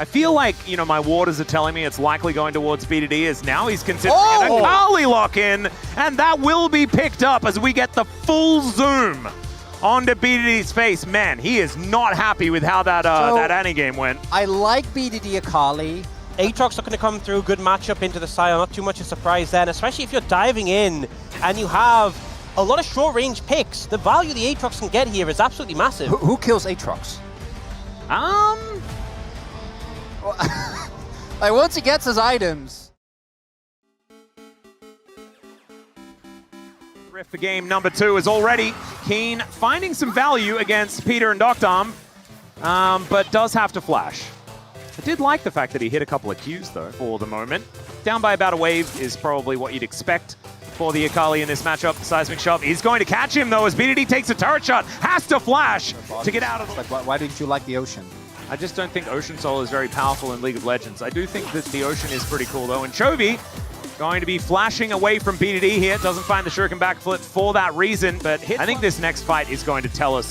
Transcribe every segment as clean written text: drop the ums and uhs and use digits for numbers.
I feel like, you know, my waters are telling me it's likely going towards Bdd, as now he's considering an Akali lock-in, and that will be picked up as we get the full zoom onto Bdd's face. Man, he is not happy with how that that Annie game went. I like Bdd Akali. Aatrox looking to come through, good matchup into the Sion, not too much a surprise then, especially if you're diving in and you have a lot of short-range picks. The value the Aatrox can get here is absolutely massive. Who kills Aatrox? Like, once he gets his items. Rift for game number 2 is already Kiin finding some value against Peter and Doctom, but does have to flash. I did like the fact that he hit a couple of Qs though for the moment. Down by about a wave is probably what you'd expect for the Akali in this matchup. The seismic shove is going to catch him though as Bdd takes a turret shot, has to flash to get out of the... Like, why didn't you like the Ocean? I just don't think Ocean Soul is very powerful in League of Legends. I do think that the Ocean is pretty cool though, and Chovy going to be flashing away from Bdd here. Doesn't find the shuriken backflip for that reason, but I think this next fight is going to tell us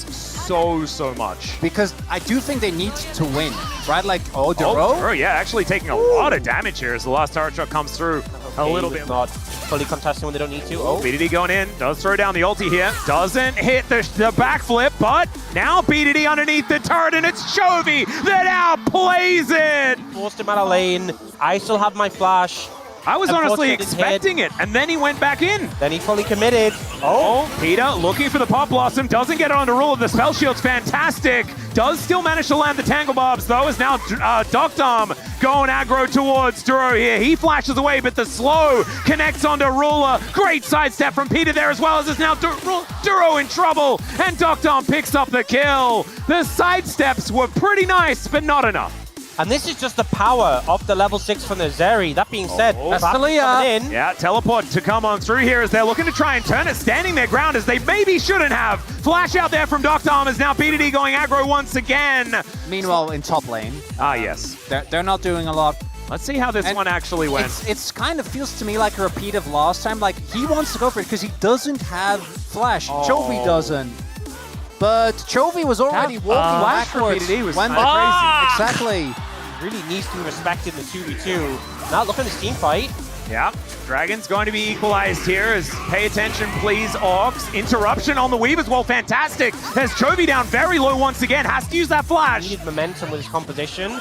so much. Because I do think they need to win, right? Like, Duro? Yeah, actually taking a lot of damage here as the last turret shot comes through a little bit. Not fully contesting when they don't need to. Bdd going in, does throw down the ulti here, doesn't hit the backflip, but now Bdd underneath the turret, and it's Chovy that outplays it! Forced him out of lane. I still have my flash. I was honestly expecting it, and then he went back in. Then he fully committed. Peter looking for the Pop Blossom, doesn't get it on the roll. The spell shield's fantastic. Does still manage to land the Tangle Barbs, though, as now Doctom going aggro towards Duro here. He flashes away, but the slow connects onto Ruler. Great sidestep from Peter there, as well as it's now Duro in trouble, and Doctom picks up the kill. The sidesteps were pretty nice, but not enough. And this is just the power of the level 6 from the Zeri. That being said, that's Talia. Yeah, teleport to come on through here as they're looking to try and turn it, standing their ground as they maybe shouldn't have. Flash out there from Doctom as now Bdd going aggro once again. Meanwhile, in top lane. Yes. They're not doing a lot. Let's see how this one actually went. It's kind of feels to me like a repeat of last time. Like, he wants to go for it because he doesn't have flash. Chovy doesn't. But Chovy was already walking backwards. Bdd was crazy. Exactly. Really needs to be respected in the 2v2. Now look at this team fight. Yeah, Dragon's going to be equalized here as pay attention please, Orcs. Interruption on the weave as well, fantastic. There's Chovy down very low once again, has to use that flash. Needed momentum with his composition.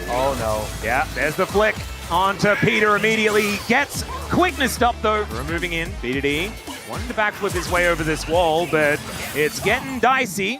Oh no. Yeah, there's the flick onto Peter immediately. Gets quickness up though, removing in Bdd. Wanting to backflip his way over this wall, but it's getting dicey.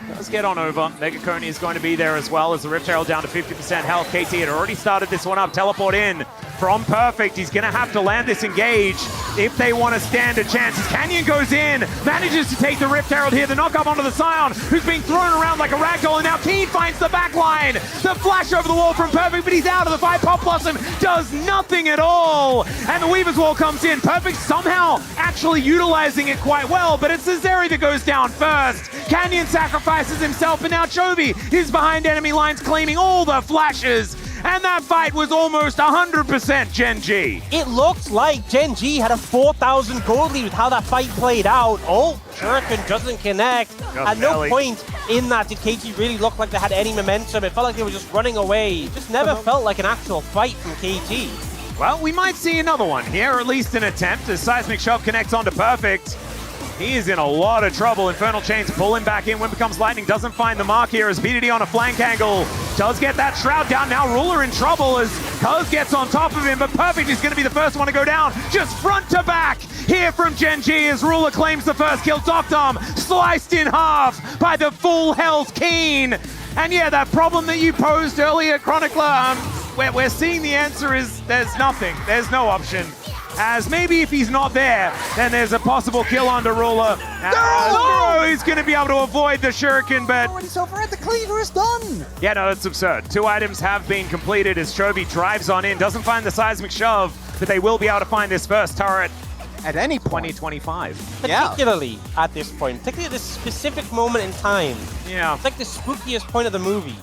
Let's get on over. Megacone is going to be there as well as the Rift Herald down to 50% health. KT had already started this one up. Teleport in from Perfect. He's going to have to land this engage if they want to stand a chance. As Canyon goes in, manages to take the Rift Herald here. The knock up onto the Sion, who's being thrown around like a ragdoll, and now Kiin finds the back line. The flash over the wall from Perfect, but he's out of the fight. Pop Blossom does nothing at all. And the Weaver's Wall comes in. Perfect somehow actually utilizing it quite well, but it's the Zeri that goes down first. Canyon sacrifices himself, and now Chovy is behind enemy lines claiming all the flashes. And that fight was almost 100% Gen G. It looked like Gen G had a 4,000 gold lead with how that fight played out. Shuriken doesn't connect. At no point in that did KT really look like they had any momentum. It felt like they were just running away. It just never felt like an actual fight from KT. Well, we might see another one here, or at least an attempt, as Seismic Shove connects onto Perfect. He is in a lot of trouble. Infernal Chains pull him back in. When becomes Lightning doesn't find the mark here as Bdd on a flank angle. Does get that Shroud down. Now Ruler in trouble as Cuz gets on top of him, but Perfect is going to be the first one to go down. Just front to back here from Gen G as Ruler claims the first kill. Doctom sliced in half by the full health Kiin. And yeah, that problem that you posed earlier, Chronicler, we're seeing the answer is there's nothing. There's no option. As maybe if he's not there, then there's a possible kill onto Ruler. He's going to be able to avoid the Shuriken, but... It's over, the cleaver is done! Yeah, no, that's absurd. 2 items have been completed as Chovy drives on in, doesn't find the seismic shove, but they will be able to find this first turret at any point. 2025. Particularly at this point, particularly at this specific moment in time. Yeah. It's like the spookiest point of the movie.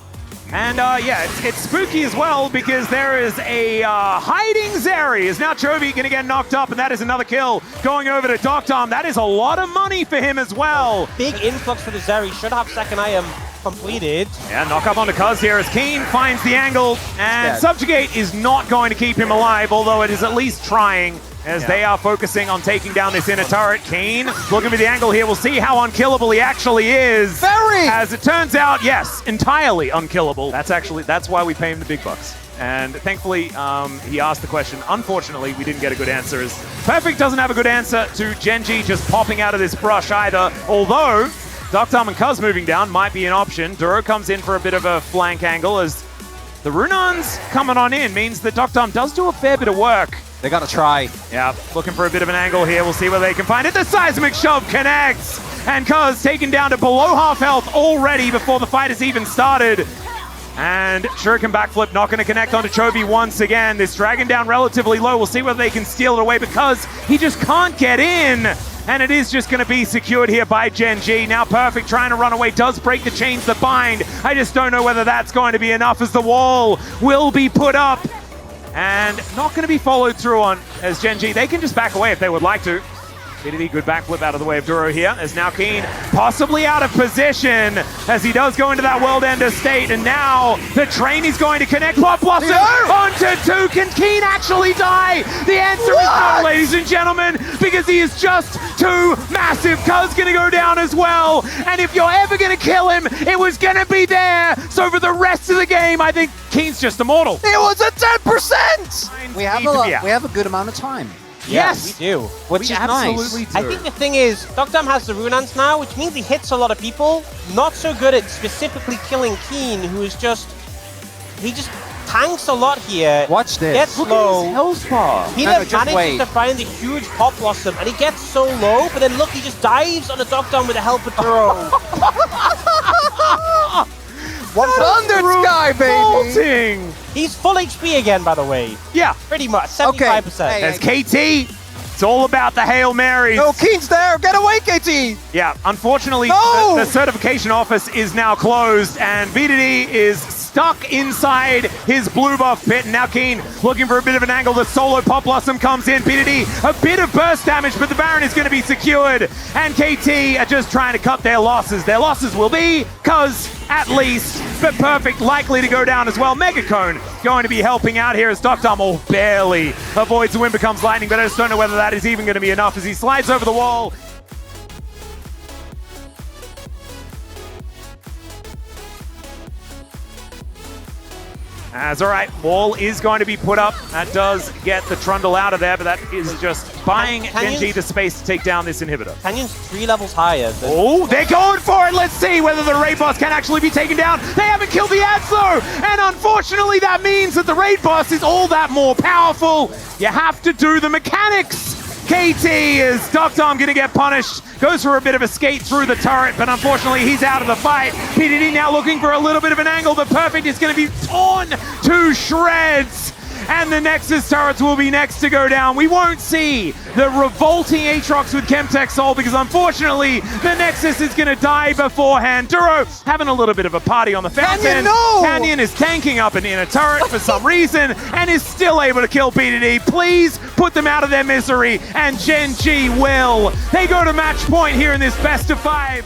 And yeah, it's spooky as well because there is a hiding Zeri. Is now Chovy going to get knocked up, and that is another kill going over to Doctom. That is a lot of money for him as well. Big influx for the Zeri. Should have second item. completed. Yeah, knock up onto Cuz here as Kiin finds the angle, and Subjugate is not going to keep him alive, although it is at least trying as they are focusing on taking down this inner turret. Kiin looking for the angle here. We'll see how unkillable he actually is. Very! As it turns out, yes, entirely unkillable. That's why we pay him the big bucks. And thankfully, he asked the question. Unfortunately, we didn't get a good answer. As Perfect doesn't have a good answer to Genji just popping out of this brush either. Although, Doctom and Cuz moving down might be an option. Duro comes in for a bit of a flank angle as the Runans coming on in means that Doctom does do a fair bit of work. They gotta try. Yeah, looking for a bit of an angle here. We'll see where they can find it. The seismic shove connects. And Cuz taken down to below half health already before the fight has even started. And Shuriken backflip not going to connect onto Chovy once again. This dragon down relatively low. We'll see whether they can steal it away because he just can't get in. And it is just going to be secured here by Genji. Now Perfect trying to run away. Does break the chains that bind. I just don't know whether that's going to be enough as the wall will be put up. And not going to be followed through on as Genji. They can just back away if they would like to. Bdd, good backflip out of the way of Duro here, as now Kiin possibly out of position as he does go into that world ender state, and now the train is going to connect Pop Blossom onto 2. Can Kiin actually die? The answer is no, ladies and gentlemen, because he is just too massive. Cuz gonna go down as well, and if you're ever gonna kill him, it was gonna be there. So for the rest of the game, I think Kiin's just immortal. It was a 10%! We have a good amount of time. Yes, we do. Which is absolutely nice. do. I think the thing is, Doctom has the Runans now, which means he hits a lot of people. Not so good at specifically killing Kiin, who is just... He just tanks a lot here. Watch this. Gets Look low. at his health bar. He manages to find a huge Pop Blossom, and he gets so low, but then look, he just dives on the Doctom with the help of Duro. Thunder Sky, baby! Bolting. He's full HP again, by the way. Yeah. Pretty much, 75%. Hey, As KT, it's all about the Hail Marys. No, Kiin's there! Get away, KT! Yeah, unfortunately, No! the certification office is now closed, and Bdd is stuck inside his blue buff pit. And now Kiin looking for a bit of an angle. The solo Pop Blossom comes in. Bdd, a bit of burst damage, but the Baron is going to be secured. And KT are just trying to cut their losses. Their losses will be Cuz at least, but Perfect likely to go down as well. Megacone going to be helping out here as Doctom barely avoids the wind becomes lightning, but I just don't know whether that is even going to be enough as he slides over the wall. As all right, wall is going to be put up. That does get the Trundle out of there, but that is just buying Genji the space to take down this inhibitor. Canyon's 3 levels higher. Oh, they're going for it. Let's see whether the raid boss can actually be taken down. They haven't killed the ads though, and unfortunately that means that the raid boss is all that more powerful. You have to do the mechanics. KT is Doctom going to get punished. Goes for a bit of a skate through the turret, but unfortunately he's out of the fight. Bdd now looking for a little bit of an angle, but Perfect is going to be torn to shreds. And the Nexus turrets will be next to go down. We won't see the revolting Aatrox with Chemtech Soul because unfortunately the Nexus is going to die beforehand. Duro having a little bit of a party on the fountain. Canyon, no! Canyon is tanking up an inner turret for some reason and is still able to kill Bdd. Please put them out of their misery, and Genji will. They go to match point here in this best of 5.